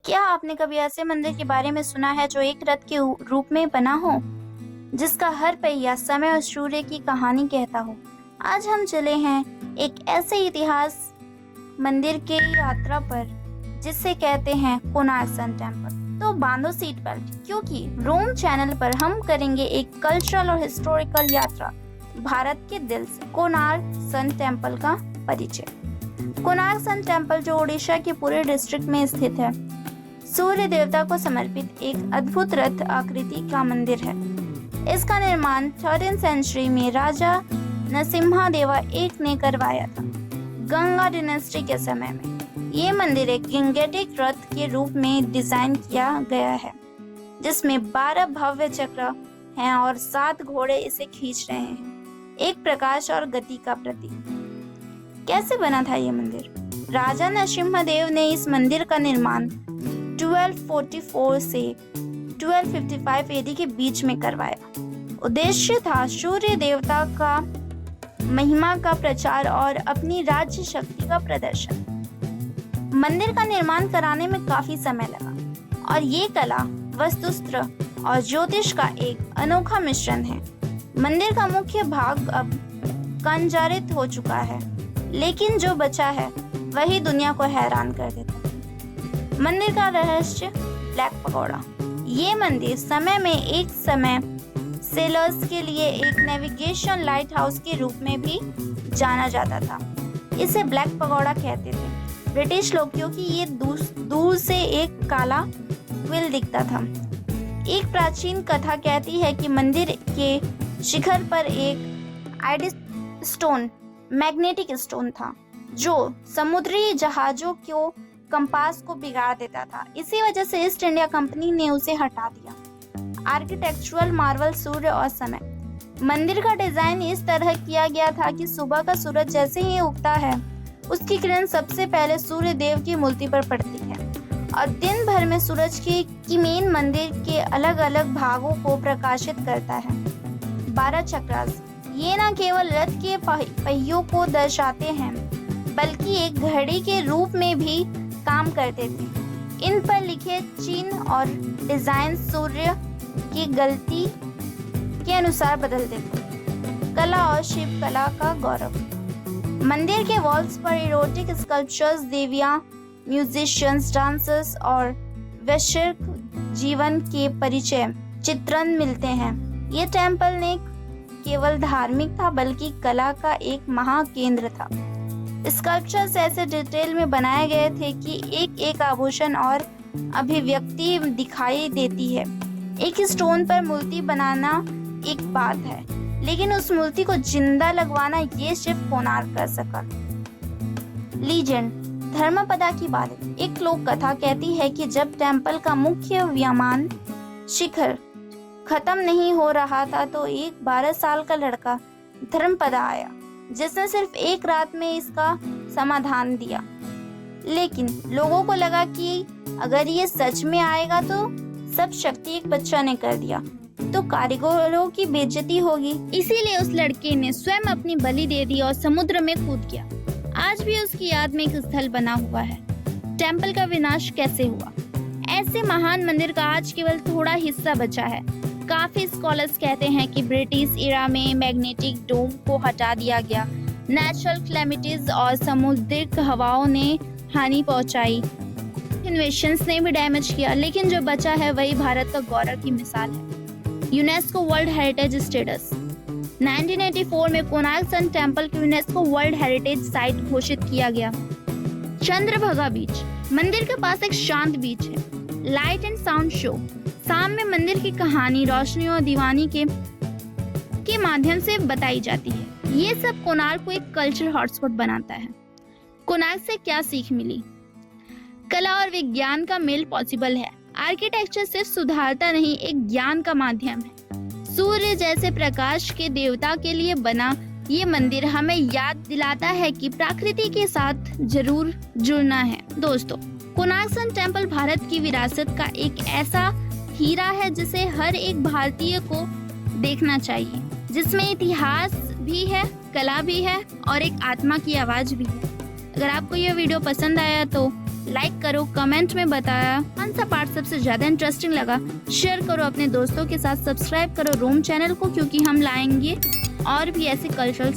क्या आपने कभी ऐसे मंदिर के बारे में सुना है जो एक रथ के रूप में बना हो, जिसका हर पहिया समय और सूर्य की कहानी कहता हो? आज हम चले हैं एक ऐसे इतिहास मंदिर के यात्रा पर जिसे कहते हैं कोणार्क सन टेम्पल। तो बांधो सीट बेल्ट, क्योंकि रोम चैनल पर हम करेंगे एक कल्चरल और हिस्टोरिकल यात्रा भारत के दिल से कोणार्क सन टेम्पल का परिचय। कोणार्क सन टेम्पल, जो ओडिशा के पूरे डिस्ट्रिक्ट में स्थित है, सूर्य देवता को समर्पित एक अद्भुत रथ आकृति का मंदिर है। इसका निर्माण 13वीं सेंचुरी में राजा नरसिम्हा एक ने करवाया था, गंगा डिनेस्टी के समय में। ये मंदिर एक गिंगेटिक रथ के रूप में डिजाइन किया गया है, जिसमें 12 भव्य चक्र हैं और 7 घोड़े इसे खींच रहे हैं, एक प्रकाश और गति का प्रतीक। कैसे बना था ये मंदिर? राजा नरसिम्हा ने इस मंदिर का निर्माण 1244 से 1255 एडी के बीच में करवाया। उद्देश्य था सूर्य देवता का महिमा का प्रचार और अपनी राज्य शक्ति का प्रदर्शन। मंदिर का निर्माण कराने में काफी समय लगा, और ये कला, वास्तुशास्त्र और ज्योतिष का एक अनोखा मिश्रण है। मंदिर का मुख्य भाग अब कंजरित हो चुका है, लेकिन जो बचा है वही दुनिया को हैरान कर देता है। मंदिर का रहस्य, ब्लैक पगोड़ा। ये मंदिर एक समय सेलर्स के लिए एक नेविगेशन लाइट हाउस के रूप में भी जाना जाता था। इसे ब्लैक पगोड़ा कहते थे ब्रिटिश लोग, क्योंकि ये दूर से एक काला व्हील दिखता था। एक प्राचीन कथा कहती है कि मंदिर के शिखर पर एक आइडिस स्टोन, मैग्नेटिक स्टोन था, जो समुद्री जहाजों को कंपास को बिगाड़ देता था। इसी वजह से ईस्ट इंडिया कंपनी ने उसे हटा दिया। आर्किटेक्चुरल मार्वल, सूर्य और समय। मंदिर का डिजाइन इस तरह किया गया था कि सुबह का सूरज जैसे ही उगता है, उसकी किरण सबसे पहले सूर्य देव की मूर्ति पर पड़ती है, और दिन भर में सूरज की मेन मंदिर के अलग अलग भागों को प्रकाशित करता है। 12 चक्रास, ये न केवल रथ के पहियों को दर्शाते हैं, बल्कि एक घड़ी के रूप में भी काम करते थे। इन पर लिखे चिन्ह और डिजाइन सूर्य की गति के अनुसार बदलते थे। कला और शिल्प कला का गौरव। मंदिर के वॉल्स पर इरोटिक स्कल्पचर्स, देवियां, म्यूजिशियंस, डांसर्स और वैश्विक जीवन के परिचय चित्रण मिलते हैं। ये टेम्पल ने केवल धार्मिक था, बल्कि कला का एक महाकेंद्र था। स्कल्पचर्स ऐसे डिटेल में बनाए गए थे कि एक एक आभूषण और अभिव्यक्ति दिखाई देती है। एक स्टोन पर मूर्ति बनाना एक बात है, लेकिन उस मूर्ति को जिंदा लगवाना ये सिर्फ कोणार्क कर सका। लीजेंड, धर्मपदा की बात। एक लोक कथा कहती है कि जब टेम्पल का मुख्य विमान शिखर खत्म नहीं हो रहा था, तो एक 12 साल का लड़का धर्मपदा आया, जिसने सिर्फ एक रात में इसका समाधान दिया। लेकिन लोगों को लगा कि अगर ये सच में आएगा तो सब शक्ति एक बच्चा ने कर दिया, तो कारीगरों की बेइज्जती होगी। इसीलिए उस लड़के ने स्वयं अपनी बलि दे दी और समुद्र में कूद गया। आज भी उसकी याद में एक स्थल बना हुआ है। टेम्पल का विनाश कैसे हुआ? ऐसे महान मंदिर का आज केवल थोड़ा हिस्सा बचा है। काफी स्कॉलर्स कहते हैं कि ब्रिटिश एरा में मैग्नेटिक डोम को हटा दिया गया, नेचुरल क्लैमिटीज और समुद्रिक हवाओं ने हानि पहुंचाई, इन्वेशंस ने भी डैमेज किया, लेकिन जो बचा है वही भारत का गौरव की मिसाल है। UNESCO world heritage status. 1984 में कोणार्क सन टेम्पल को यूनेस्को वर्ल्ड हेरिटेज साइट घोषित किया गया। चंद्रभागा बीच, मंदिर के पास एक शांत बीच है। लाइट एंड साउंड शो, शाम में मंदिर की कहानी रोशनी और दीवानी के माध्यम से बताई जाती है। ये सब कोणार्क को एक कल्चर हॉटस्पॉट बनाता है। कोणार्क से क्या सीख मिली? कला और विज्ञान का मेल पॉसिबल है। आर्किटेक्चर सिर्फ सुधारता नहीं, एक ज्ञान का माध्यम है। सूर्य जैसे प्रकाश के देवता के लिए बना ये मंदिर हमें याद दिलाता है कि प्रकृति के साथ जरूर जुड़ना है। दोस्तों, कोणार्क सन टेम्पल भारत की विरासत का एक ऐसा हीरा है जिसे हर एक भारतीय को देखना चाहिए, जिसमें इतिहास भी है, कला भी है और एक आत्मा की आवाज भी है। अगर आपको यह वीडियो पसंद आया तो लाइक करो, कमेंट में बताया कौन सा पार्ट सबसे ज्यादा इंटरेस्टिंग लगा। शेयर करो अपने दोस्तों के साथ, सब्सक्राइब करो रोम चैनल को, क्योंकि हम लाएंगे और भी ऐसे कल्चरल